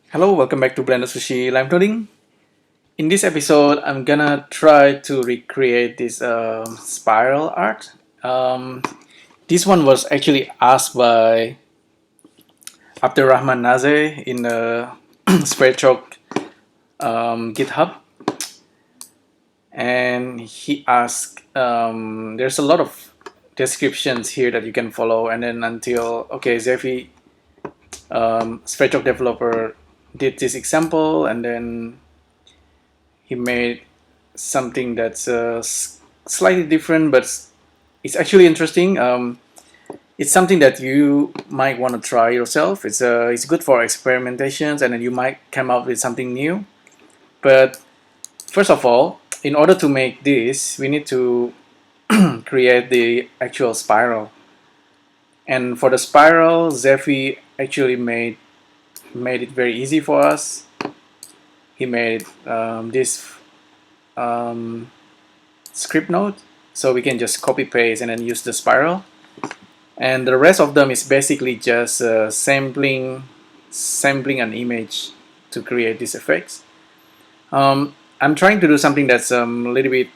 Hello, welcome back to BlenderSushi live coding. In this episode, I'm gonna try to recreate this spiral art. This one was actually asked by Abdurrahman Nazeh in the Sverchok GitHub, and he asked. There's a lot of descriptions here that you can follow, and then until Zeffii Sverchok developer did this example, and then he made something that's slightly different, but it's actually interesting. It's something that you might want to try yourself. It's good for experimentations, and then you might come up with something new. But first of all, in order to make this, we need to create the actual spiral. And for the spiral, Zeffii actually made it very easy for us. He made this script node, so we can just copy paste and then use the spiral, and the rest of them is basically just sampling an image to create these effects. I'm trying to do something that's a little bit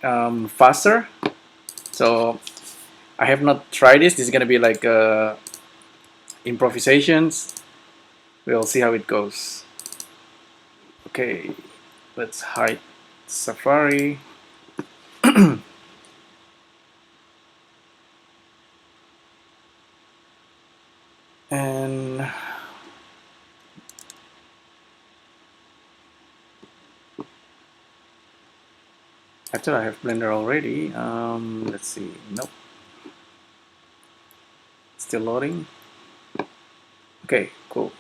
faster, so I have not tried this. This is gonna be like improvisations. We'll see how it goes. Okay, let's hide Safari. And after I have Blender already, let's see, nope, still loading. Okay, cool.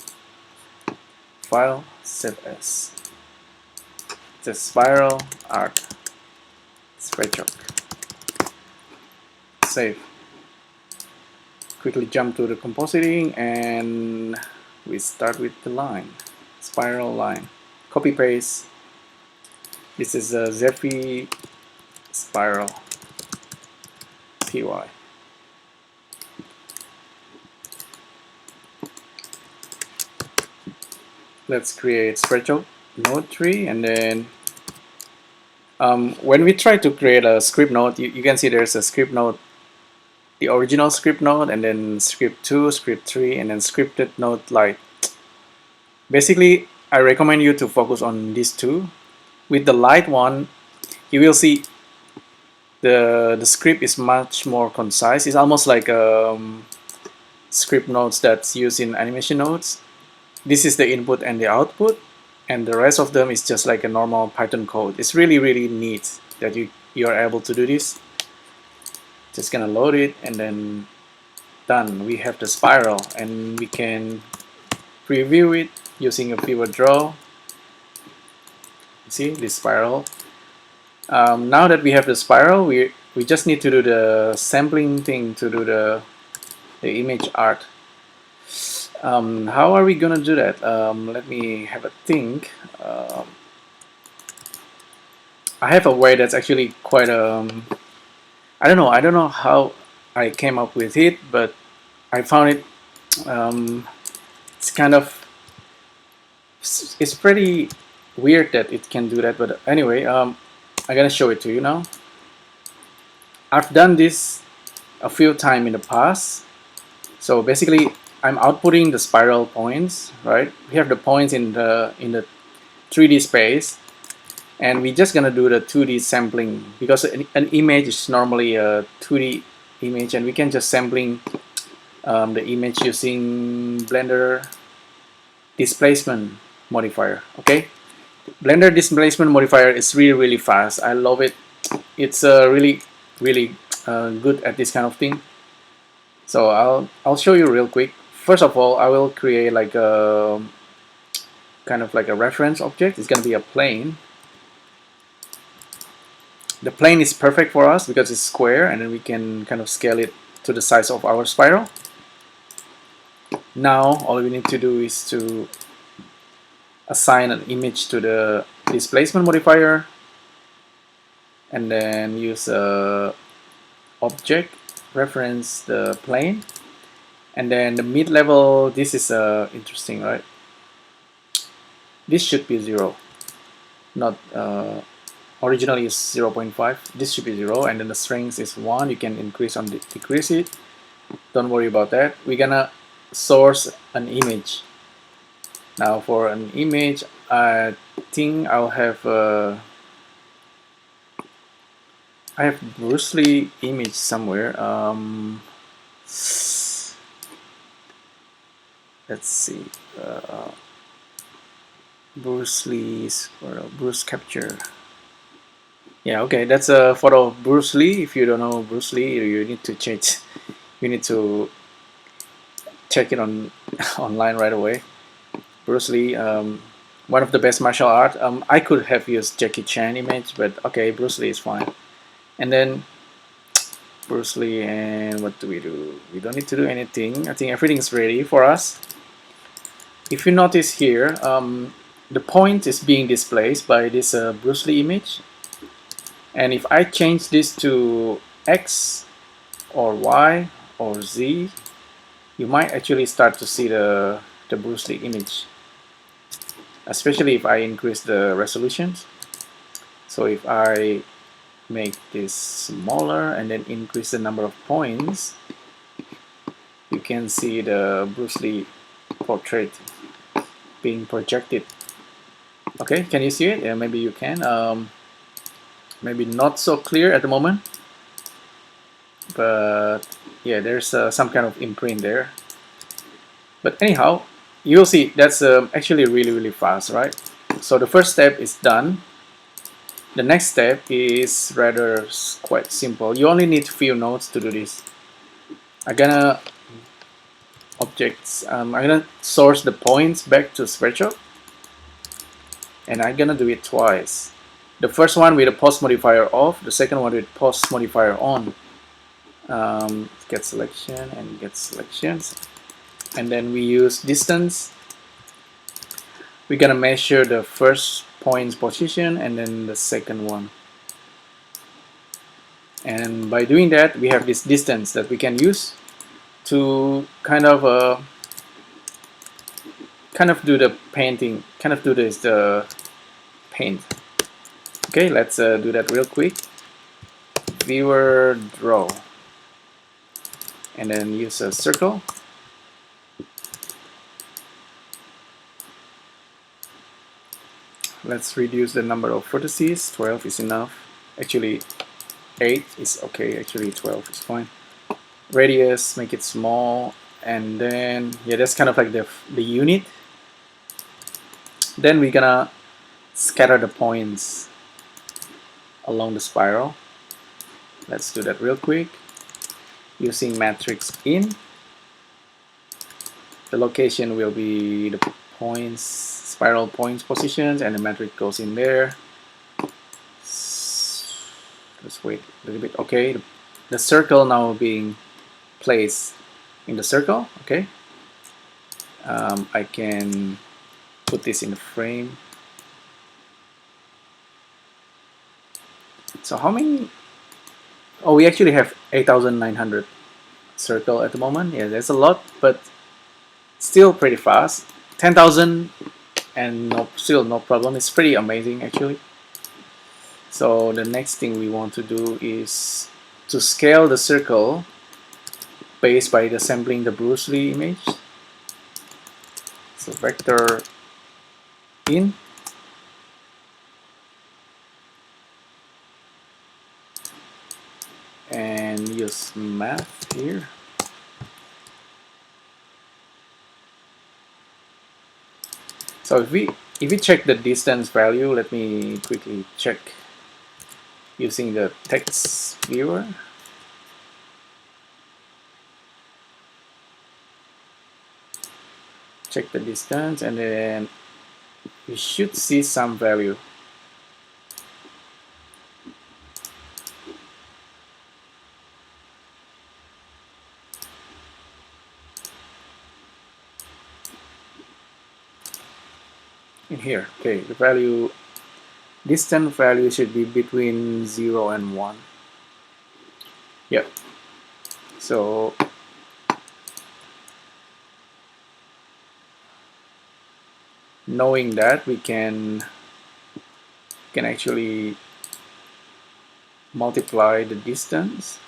File, save as. The spiral art, Sverchok. Save. Quickly jump to the compositing, and we start with the line, spiral line. Copy paste. This is a Zeffii Spiral PY. Let's create Sverchok node tree, and then when we try to create a script node, you can see there's a script node, the original script node, and then script 2, script 3, and then scripted node light. Basically, I recommend you to focus on these two. With the light one, you will see the script is much more concise. It's almost like script nodes that's used in animation nodes. This is the input and the output, and the rest of them is just like a normal Python code. It's really neat that you are able to do this. Just gonna load it, and then done. We have the spiral, and we can preview it using a pivot draw. See this spiral. Now that we have the spiral, we just need to do the sampling thing to do the image art. How are we gonna do that? Let me have a think. I have a way that's actually quite I don't know how I came up with it, but I found it it's kind of it's pretty weird that it can do that. But anyway, I'm gonna show it to you now. I've done this a few times in the past. So basically, I'm outputting the spiral points, right? We have the points in the 3D space, and we're just gonna do the 2D sampling, because an image is normally a 2D image, and we can just sampling the image using Blender Displacement Modifier. Okay, Blender Displacement Modifier is really fast. I love it. It's really good at this kind of thing. So I'll show you real quick. First of all, I will create like a kind of like a reference object. It's gonna be a plane. The plane is perfect for us because it's square, and then we can kind of scale it to the size of our spiral. Now all we need to do is to assign an image to the displacement modifier, and then use a object reference the plane, and then the mid level. This is interesting, right? this should be 0, not originally is 0.5. This should be 0, and then the strength is 1. You can increase or decrease it. Don't worry about that. We're gonna source an image. Now for an image, I think I'll have I have Bruce Lee image somewhere. Let's see. Bruce Lee's Bruce capture. Yeah, okay, that's a photo of Bruce Lee. If you don't know Bruce Lee, you need to change. You need to check it on online right away. Bruce Lee, one of the best martial art. I could have used Jackie Chan image, but okay, Bruce Lee is fine. And then Bruce Lee, and what do? We don't need to do anything. I think everything is ready for us. If you notice here, the point is being displaced by this Bruce Lee image. And if I change this to X or Y or Z, you might actually start to see the Bruce Lee image, especially if I increase the resolutions. So if I make this smaller and then increase the number of points, you can see the Bruce Lee portrait being projected. Okay, can you see it? Yeah, maybe you can. Maybe not so clear at the moment, but yeah, there's some kind of imprint there. But anyhow, you'll see that's actually really fast, right? So the first step is done. The next step is rather quite simple. You only need few nodes to do this. I'm gonna I'm gonna source the points back to Sverchok, and I'm gonna do it twice. The first one with the post modifier off, the second one with post modifier on. Get selection and get selections, and then we use distance. We're gonna measure the first point's position and then the second one. And by doing that, we have this distance that we can use to kind of do the painting, the paint. Okay, let's do that real quick. Viewer draw, and then use a circle. Let's reduce the number of vertices. 12 is enough. Actually, 8 is okay. Actually, 12 is fine. Radius, make it small, and then yeah, that's kind of like the unit. Then we're gonna scatter the points along the spiral. Let's do that real quick using matrix in. The location will be the points, spiral points positions, and the matrix goes in there. Let's wait a little bit. Okay, the circle now being placed in the circle. Okay, I can put this in the frame. So how many? Oh, we actually have 8,900 circle at the moment. Yeah, that's a lot, but still pretty fast. 10,000 and still no problem. It's pretty amazing actually. So the next thing we want to do is to scale the circle based by the sampling the Bruce Lee image. So vector in, and use math here. So if we check the distance value, let me quickly check using the text viewer. Check the distance, and then we should see some value. In here, okay, the value, distance value should be between 0 and 1. Yep. So knowing that, we can actually multiply the distance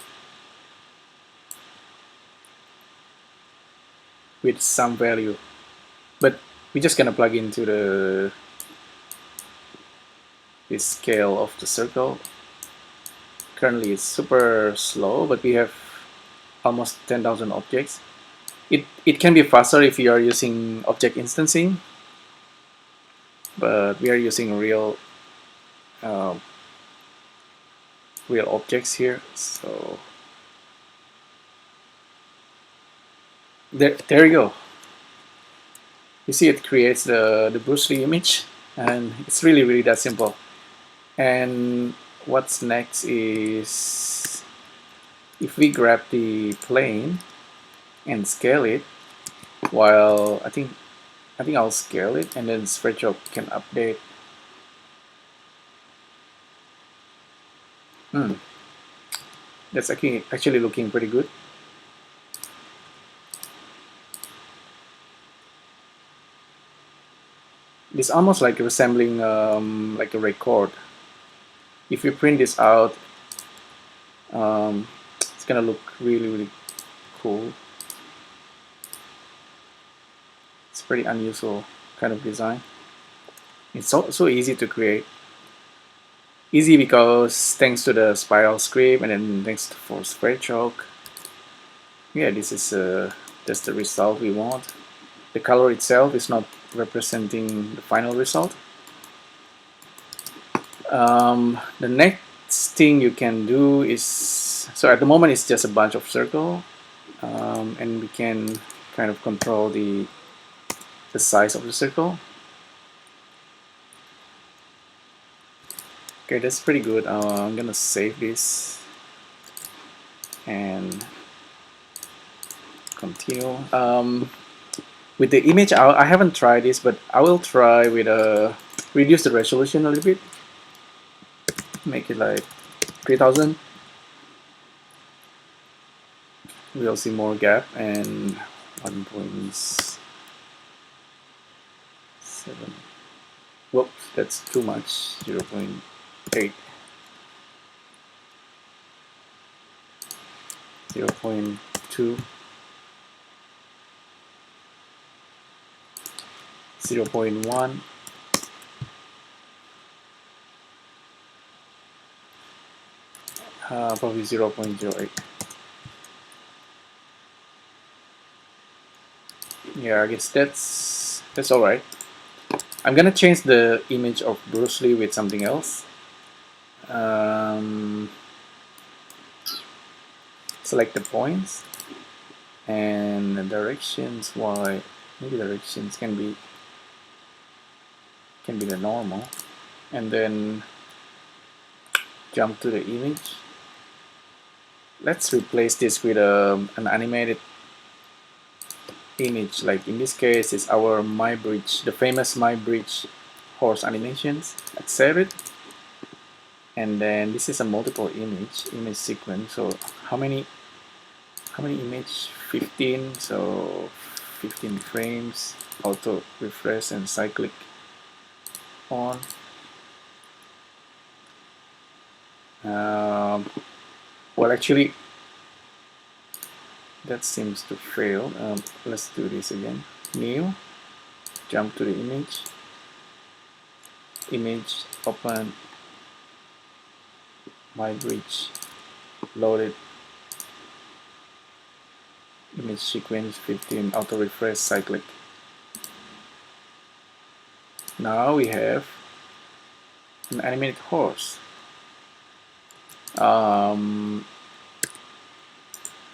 with some value, but we're just gonna plug into the scale of the circle. Currently it's super slow, but we have almost 10,000 objects. It can be faster if you are using object instancing, but we are using real objects here, so there you go. You see, it creates the Bruce Lee image, and it's really that simple. And what's next is, if we grab the plane and scale it, while I think I'll scale it, and then Sverchok can update. That's actually looking pretty good. It's almost like resembling like a record. If you print this out, it's gonna look really cool. It's pretty unusual kind of design. It's so easy to create. Easy because thanks to the spiral script, and then thanks for Sverchok. Yeah, this is just the result we want. The color itself is not representing the final result. The next thing you can do is, so at the moment it's just a bunch of circle, and we can kind of control the size of the circle. Okay, that's pretty good. I'm gonna save this and continue. With the image, I haven't tried this, but I will try with reduce the resolution a little bit, make it like 3000. We'll see more gap, and 1.7. Whoops, that's too much. 0.8. 0.2. 0.1. Probably 0.08. Yeah, I guess that's all right. I'm gonna change the image of Bruce Lee with something else. Select the points and the directions. Why? Maybe directions can be the normal, and then jump to the image. Let's replace this with an animated image. Like in this case, it's our My Bridge, the famous My Bridge horse animations. Let's save it, and then this is a multiple image sequence. So how many image? 15. So 15 frames. Auto refresh and cyclic on. Well, actually, that seems to fail. Let's do this again. New, jump to the image, open, My Bridge, loaded, image sequence 15, auto refresh, cyclic. Now we have an animated horse.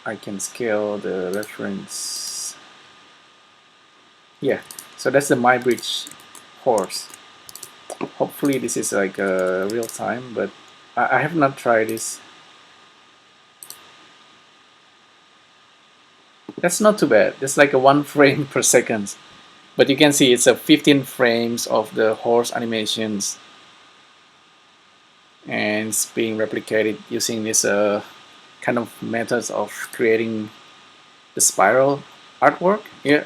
I can scale the reference. Yeah, so that's the My Bridge horse. Hopefully this is like real time, but I have not tried this. That's not too bad. It's like a 1 frame per second. But you can see it's a 15 frames of the horse animations, and it's being replicated using this kind of methods of creating the spiral artwork. Yeah.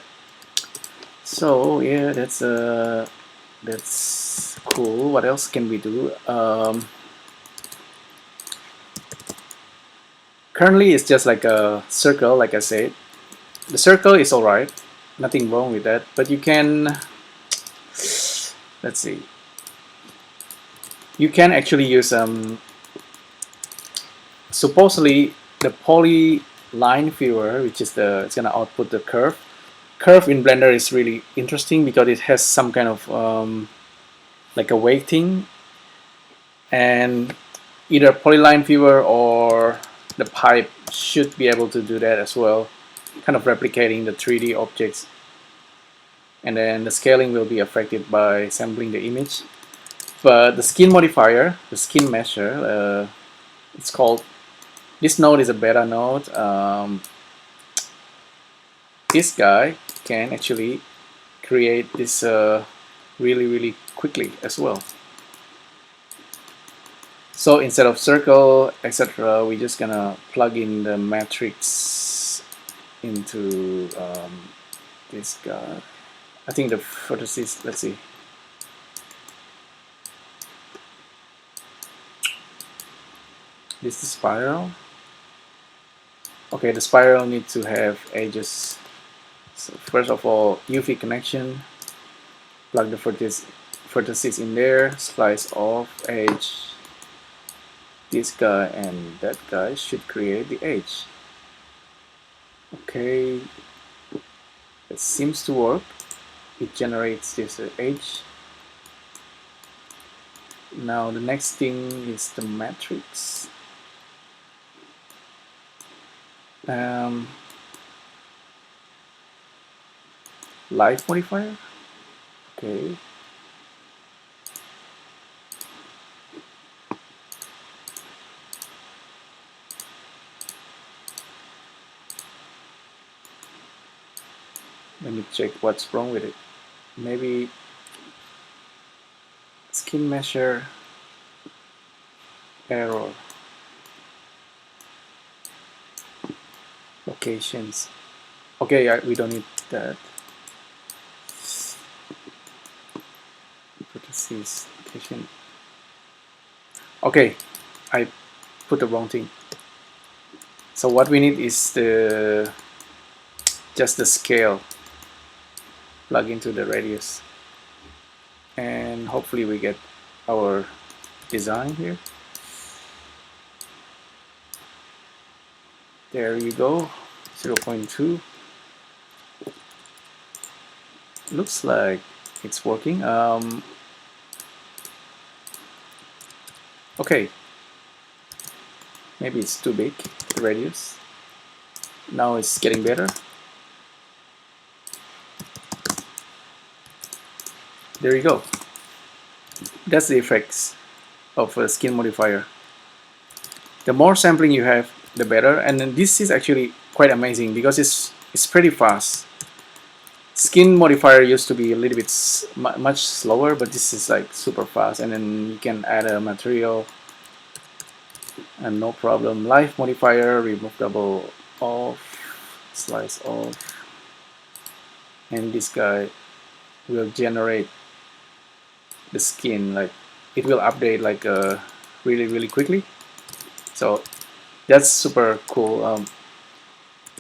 So yeah, that's cool. What else can we do? Currently, it's just like a circle, like I said. The circle is alright, nothing wrong with that. But you can, let's see, you can actually use supposedly the polyline viewer, which is it's gonna output the curve. Curve in Blender is really interesting because it has some kind of like a weighting, and either polyline viewer or the pipe should be able to do that as well, kind of replicating the 3D objects. And then the scaling will be affected by sampling the image. But the skin modifier, the skin measure, it's called, this node is a beta node. This guy can actually create this really quickly as well. So instead of circle, etc., we're just gonna plug in the matrix into this guy. I think the vertices, let's see. This is spiral. Okay, the spiral needs to have edges. So first of all, UV connection, plug the vertices in there, slice off edge. This guy and that guy should create the edge. Okay, it seems to work. It generates this edge. Now the next thing is the matrix. Live modifier. Okay. Let me check what's wrong with it. Maybe skin measure error. Locations. Okay, we don't need that. Vertices location. Okay, I put the wrong thing. So what we need is just the scale. Plug into the radius, and hopefully we get our design here. There you go, 0.2. Looks like it's working. Okay, maybe it's too big, the radius. Now it's getting better. There you go. That's the effects of a skin modifier. The more sampling you have, the better. And then this is actually quite amazing because it's pretty fast. Skin modifier used to be a little bit much slower, but this is like super fast. And then you can add a material and no problem. Live modifier, remove double off, slice off, and this guy will generate the skin, like it will update like really quickly. So that's super cool.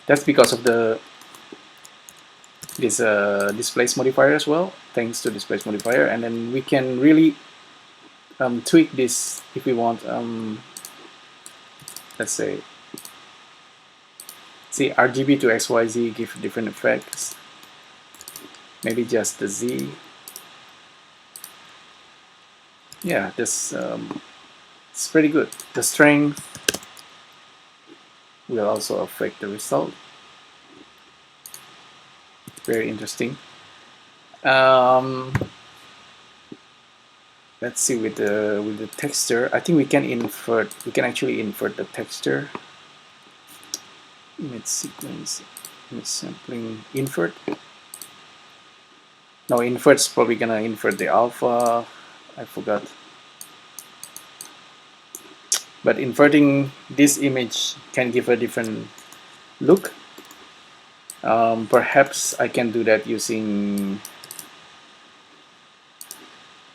That's because of this displace modifier as well, thanks to displace modifier. And then we can really tweak this if we want. Let's say, see, RGB to XYZ give different effects. Maybe just the Z. Yeah, this it's pretty good. The strength will also affect the result. Very interesting. Let's see with the texture. I think we can invert. We can actually invert the texture. Image sequence, image sampling, invert. No, invert's probably gonna invert the alpha. I forgot. But inverting this image can give a different look. Perhaps I can do that using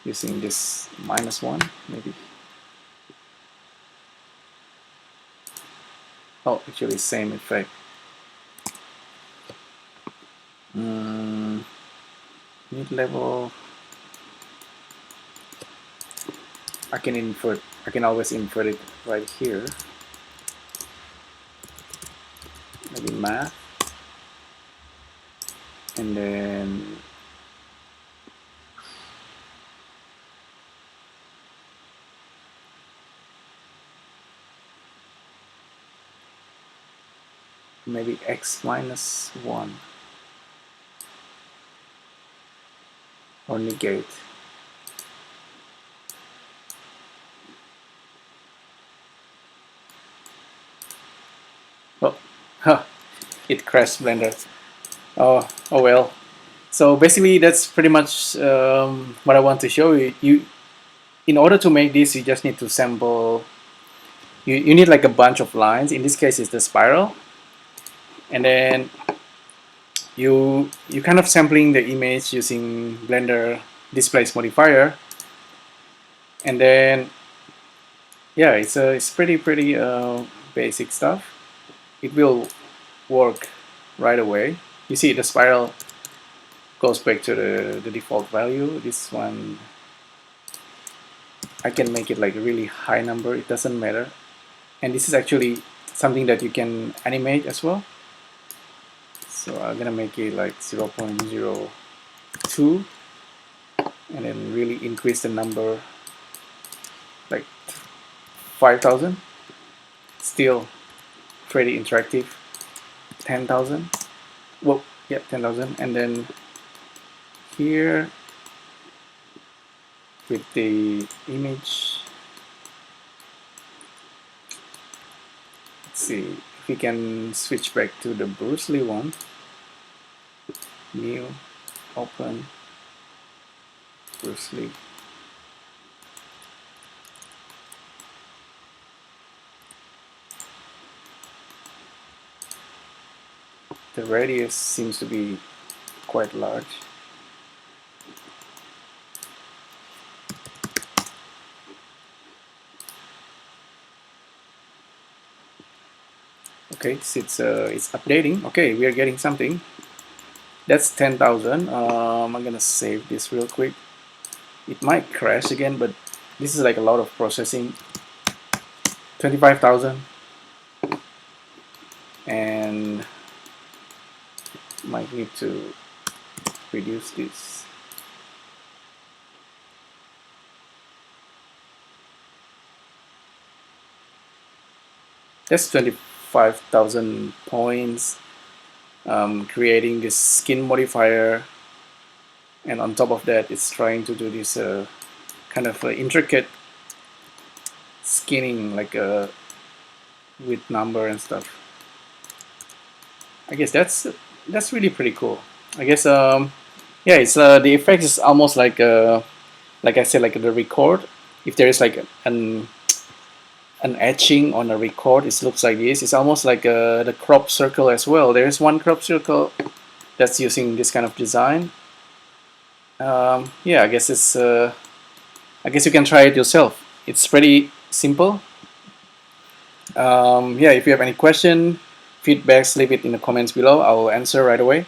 this -1 maybe. Oh, actually same effect. Mid-level. I can always invert it right here. Maybe math. And then maybe x-1 or negate. Oh, huh, it crashed Blender. Oh well. So basically, that's pretty much what I want to show you. In order to make this, you just need to sample. You need like a bunch of lines. In this case, it's the spiral, and then you kind of sampling the image using Blender Displace Modifier, and then yeah, it's pretty basic stuff. It will work right away. You see the spiral goes back to the default value. This one I can make it like a really high number, it doesn't matter. And this is actually something that you can animate as well. So I'm gonna make it like 0.02 and then really increase the number like 5,000. Still pretty interactive. 10,000. Well, yeah, 10,000. And then here with the image, let's see if we can switch back to the Bruce Lee one. New, open, Bruce Lee. The radius seems to be quite large. Okay, it's updating. Okay, we are getting something. That's 10,000. I'm gonna save this real quick. It might crash again, but this is like a lot of processing. 25,000, and might need to reduce this. That's 25,000 points. Creating this skin modifier, and on top of that, it's trying to do this kind of intricate skinning, like with number and stuff. I guess that's really pretty cool. I guess yeah, it's the effect is almost like I said, like the record. If there is like an etching on a record, it looks like this. It's almost like the crop circle as well. There is one crop circle that's using this kind of design. Yeah, I guess it's I guess you can try it yourself. It's pretty simple. Yeah, if you have any question, feedbacks, leave it in the comments below. I'll answer right away.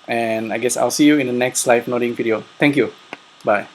And I guess I'll see you in the next live noding video. Thank you. Bye.